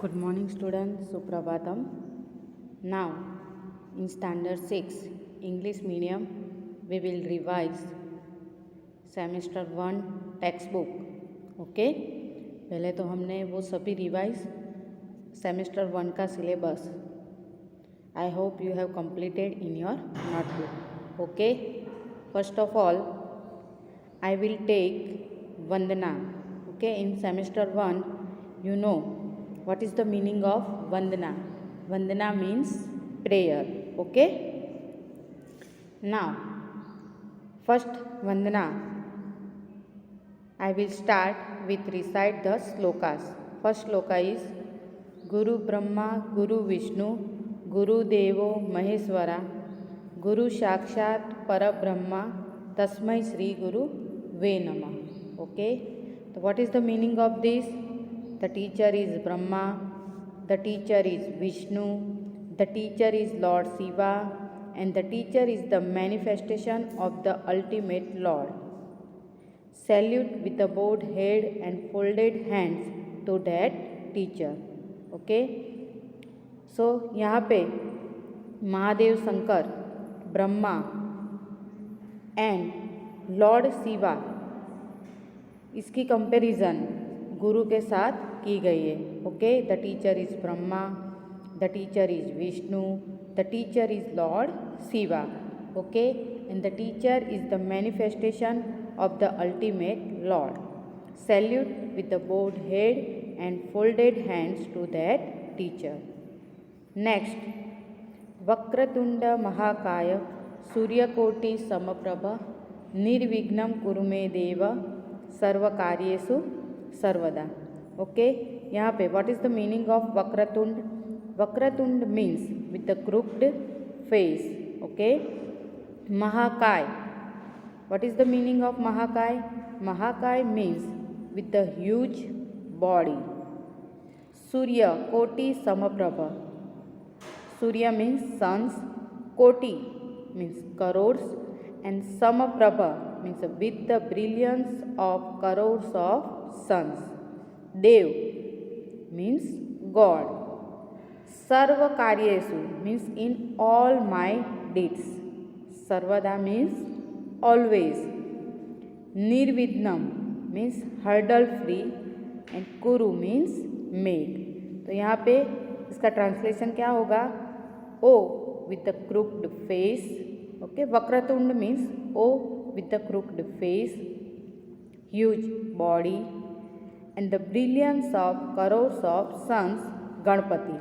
Good morning students, Suprabhatam. Now in standard 6 English medium we will revise semester 1 textbook. Okay पहले तो हमने वो सभी रिवाइज सेमेस्टर 1 का syllabus I hope you have completed in your notebook. Okay, first of all I will take Vandana. Okay, in semester 1 you know what is the meaning of Vandana. Vandana means prayer. Okay, now first Vandana I will start with recite the slokas. First sloka is Guru Brahma Guru Vishnu Guru Devo Maheswara Guru Sakshat Parabrahma Tasmai Shri Guru Ve Namah. Okay, so what is the meaning of this? The teacher is Brahma, the teacher is Vishnu, the teacher is Lord Shiva, and the teacher is the manifestation of the ultimate Lord. Salute with a bowed head and folded hands to that teacher. Okay, so यहाँ पे Mahadev Shankar Brahma and Lord Shiva इसकी comparison गुरु के साथ की गई है. Okay, the teacher is Brahma, the teacher is Vishnu, the teacher is Lord Shiva. Okay, and the teacher is the manifestation of the ultimate Lord. Salute with the bowed head and folded hands to that teacher. Next, Vakratunda Mahakaya Suryakoti Samaprabha Nirvignam Kurume Deva Sarvakaryesu Sarvada. Okay, यहाँ पे what is the meaning of Vakratund? Vakratund means with the crooked face. Okay, Mahakaya. What is the meaning of Mahakai? Mahakai means with the huge body. Surya Koti Samaprabha. Surya means suns, Koti means crores, and Samaprabha means with the brilliance of crores of suns. Dev means God. Sarva Karyesu means in all my deeds. Sarvada means always. Nirvidnam means hurdle free and Kuru means make. तो यहाँ पे इसका translation क्या होगा? O with the crooked face. Okay, Vakratund means O with the crooked face, huge body, and the brilliance of crores of suns, Ganpati.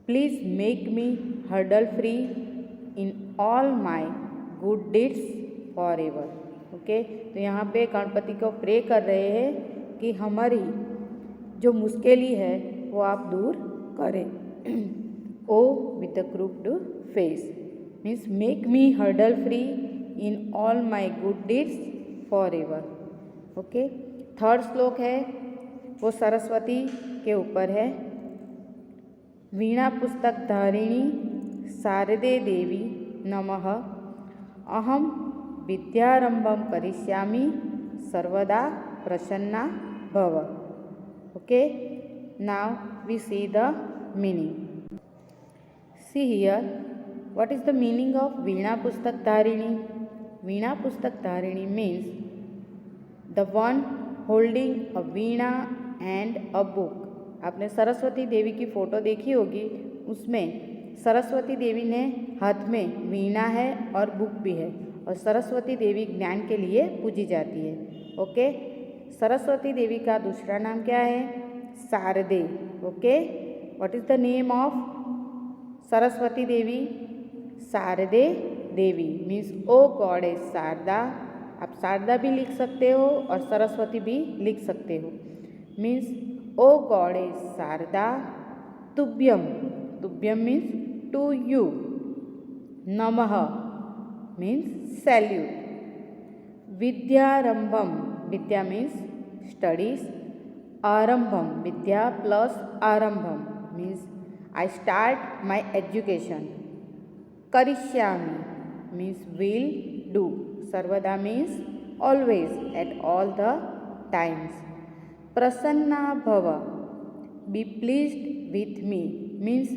Please make me hurdle free in all my good deeds forever एवर. Okay, तो यहाँ पे गणपति को pray कर रहे हैं कि हमारी जो मुश्किलें है वो आप दूर करें. O with the crooked face means make me hurdle free in all my good deeds forever एवर. ओके, थर्ड श्लोक है वो सरस्वती के ऊपर है. वीणा पुस्तक धारिणी शारदे देवी नमः अहम विद्यारंभम करिष्यामि सर्वदा प्रसन्ना भव. Okay, now we see the meaning. See here what is the meaning of veena पुस्तक धारिणी. वीणा पुस्तक धारिणी means the one holding a veena and a book. आपने सरस्वती देवी की फोटो देखी होगी, उसमें सरस्वती देवी ने हाथ में वीणा है और बुक भी है, और सरस्वती देवी ज्ञान के लिए पूजी जाती है. ओके, सरस्वती देवी का दूसरा नाम क्या है? Sharade. Okay, what is the name of Saraswati Devi? Sharade Devi means O goddess Sharada. आप शारदा भी लिख सकते हो और सरस्वती भी लिख सकते हो. मीन्स ओ गॉडेस शारदा तुभ्यम. तुभ्यम means to you. Namaha means salute. Vidyarambham, Vidya means studies. Arambham, Vidya plus Arambham means I start my education. Karishyami means will do. Sarvada means always, at all the times. Prasanna Bhava be pleased with me means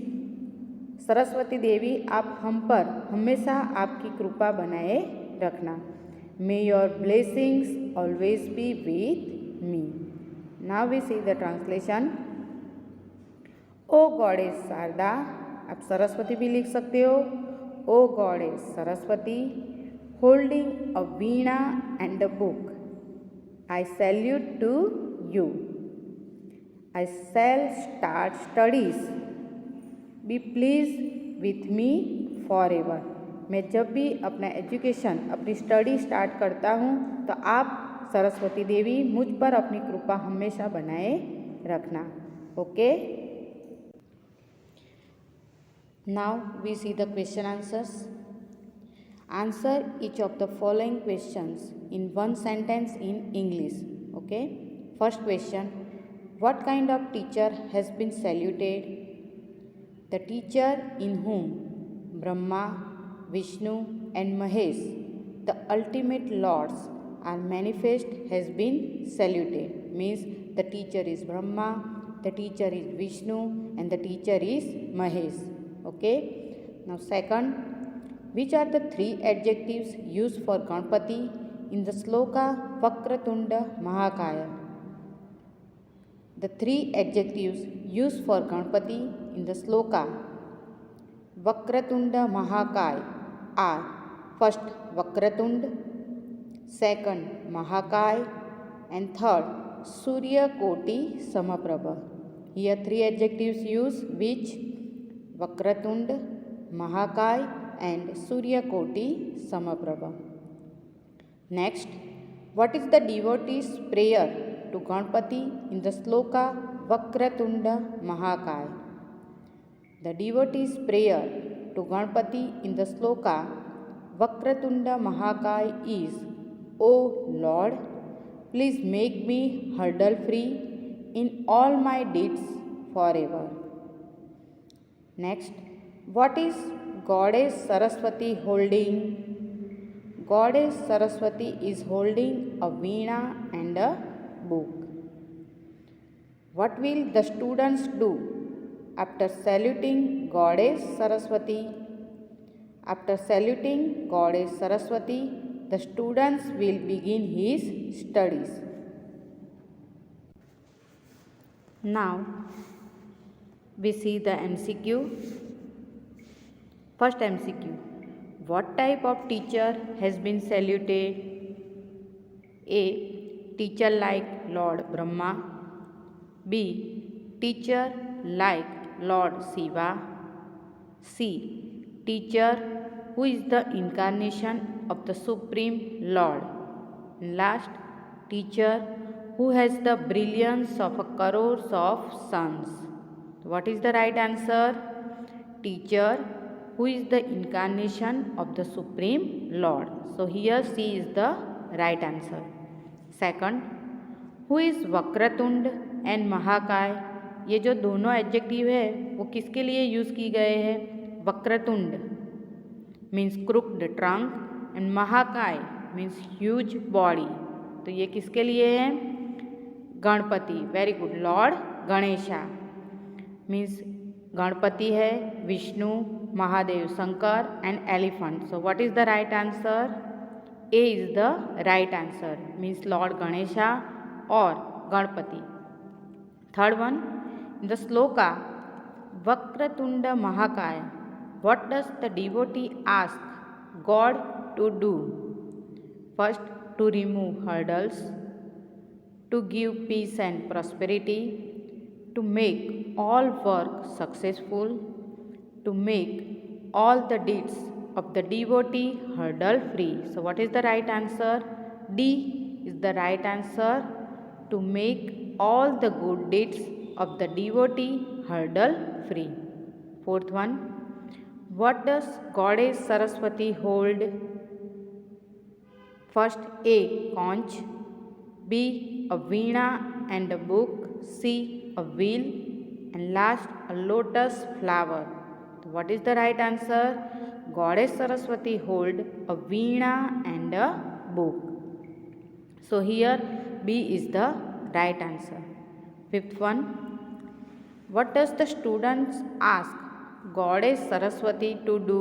Saraswati Devi आप हम पर हमेशा आपकी कृपा बनाए रखना. May your blessings always be with me. Now we see the translation. O goddess Sharada, आप सरस्वती भी लिख सकते हो. O goddess Saraswati, holding a veena and a book, I salute to you. I shall start studies. Be please with me for ever. मैं जब भी अपना education अपनी स्टडी स्टार्ट करता हूँ तो आप सरस्वती देवी मुझ पर अपनी कृपा हमेशा बनाए रखना. Okay. Now we see the question answers. Answer each of the following questions in one sentence in English. Okay. First question. What kind of teacher has been saluted? The teacher in whom Brahma, Vishnu and Mahesh, the ultimate lords, are manifest has been saluted. Means the teacher is Brahma, the teacher is Vishnu and the teacher is Mahesh. Okay. Now second. Which are the three adjectives used for Ganpati in the sloka Vakratunda Mahakaya? The three adjectives used for Ganpati in the sloka Vakratunda Mahakaya are first Vakratund, second Mahakaya and third Surya Koti Samaprabha. Here three adjectives used which Vakratund, Mahakaya and Surya Koti Samaprabha. Next, what is the devotee's prayer to Ganpati in the sloka Vakratunda Mahakaya? The devotee's prayer to Ganpati in the sloka Vakratunda Mahakaya is, O Lord, please make me hurdle free in all my deeds forever. Next, what is Goddess Saraswati holding? Goddess Saraswati is holding a veena and a book. What will the students do after saluting Goddess Saraswati? After saluting Goddess Saraswati, the students will begin his studies. Now, we see the MCQ. First MCQ. What type of teacher has been saluted? A. Teacher like Lord Brahma. B. Teacher like Lord Shiva. C. Teacher who is the incarnation of the Supreme Lord. And last, teacher who has the brilliance of a crores of suns. What is the right answer? Teacher who is the incarnation of the Supreme Lord. So here C is the right answer. Second, who is Vakratund and Mahakaya? ये जो दोनों adjective है वो किसके लिए use की गए हैं? Vakratunda means crooked trunk and Mahakaya means huge body. तो ये किसके लिए है? Ganapati. Very good. Lord Ganesha means Ganapati है, Vishnu, Mahadev, Shankar and elephant. So what is the right answer? A is the right answer means Lord Ganesha और Ganapati. Third one, in the shloka Vakratunda Mahakaya, what does the devotee ask God to do? First, to remove hurdles, to give peace and prosperity, to make all work successful, to make all the deeds of the devotee hurdle free. So what is the right answer? D is the right answer, to make all the good deeds of the devotee hurdle free. Fourth one, what does Goddess Saraswati hold? First, A. conch, B. a veena and a book, C. a wheel and last a lotus flower. So what is the right answer? Goddess Saraswati hold a veena and a book. So here B is the right answer. Fifth one, What does the students ask Goddess Saraswati to do?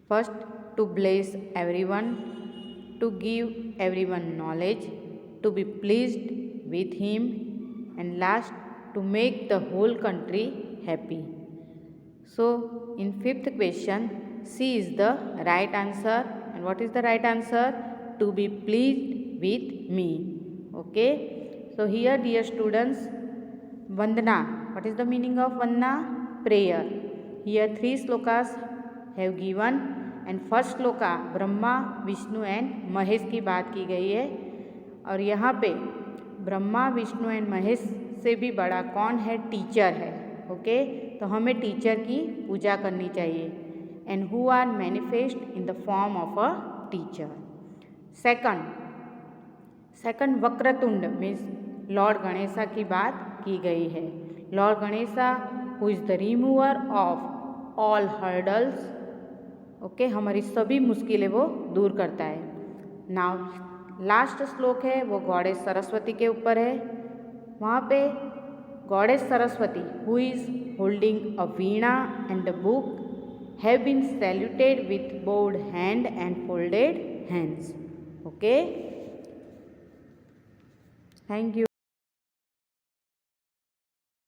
First, to bless everyone, to give everyone knowledge, to be pleased with him, and last, to make the whole country happy. So, in fifth question, C is the right answer. And what is the right answer? To be pleased with me. Okay. So, here, dear students, Vandana. What is the meaning of Vandana? Prayer. Here, 3 slokas have given. And first shloka Brahma Vishnu and Mahesh की बात की गई है और यहाँ पे Brahma Vishnu and Mahesh से भी बड़ा कौन है? टीचर है. ओके तो हमें टीचर की पूजा करनी चाहिए. And who are manifest in the form of a teacher. Second Vakratunda means Lord Ganesha की बात की गई है. Lord Ganesha who is the remover of all hurdles. Okay हमारी सभी मुश्किलें वो दूर करता है. नाउ लास्ट श्लोक है वो गॉडेस सरस्वती के ऊपर है. वहाँ पे goddess Saraswati who is holding a veena and the book have been saluted with bold hand and folded hands. Okay thank you.